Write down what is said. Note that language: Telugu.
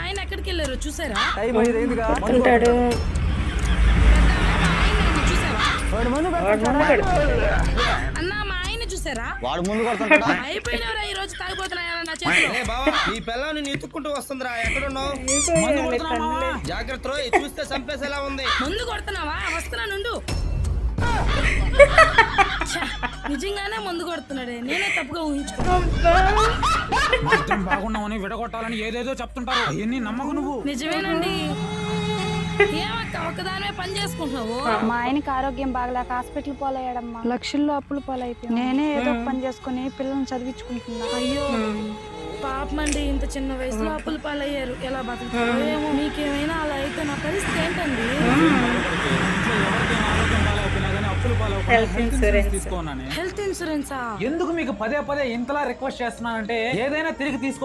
ఆయన ఎక్కడికి వెళ్ళారు చూసారా? ఉంటాడు. అన్నా మా ఆయన చూసారా? వాడు ముందు కొడుతుంటాడా? అయిపోయినవరా ఈ రోజు తాగిపోతున్నాయా నా చేతిలో? బావా నీ పిల్లని నీ ఎత్తుక్కుంటూ వస్తుందిరా, ఎక్కడున్నావు? జాగ్రత్త రోయ్, చూస్తే చంపేసేలా ఉంది. ముందు కొడుతున్నావా? వస్తున్నా నుండు. నిజంగానే ముందు కొడుతున్నాడే, నేనే తప్పుగా ఊహించుకున్నా. బాగున్నామని విడగొట్టాలని ఏదేదో చెప్తుంటారు, అవన్నీ నమ్మకు నువ్వు. నిజమేనండి. ఏమక్క ఒక్కదానివే పని చేసుకుంటున్నావు? మా ఆయనకి ఆరోగ్యం బాగలేక హాస్పిటల్ పోలయ్యాడమ్మా. లక్షల్లో అప్పులు పోలైపోయి నేనే ఏదో పని చేసుకుని పిల్లల్ని చదివించుకుంటున్నా. అయ్యో పాపమండి, ఇంత చిన్న వయసులో అప్పులు పాలయ్యారు. ఎలా బతుకుతారో ఏమో. మీకేమైనా అలా అయితే నా పరిస్థితి ఏంటండి? హెల్త్ ఇన్సూరెన్సా? ఎందుకు మీకు పదే పదే ఇంతలా రిక్వెస్ట్ చేస్తున్నానంటే ఏదైనా తిరిగి తీసుకో.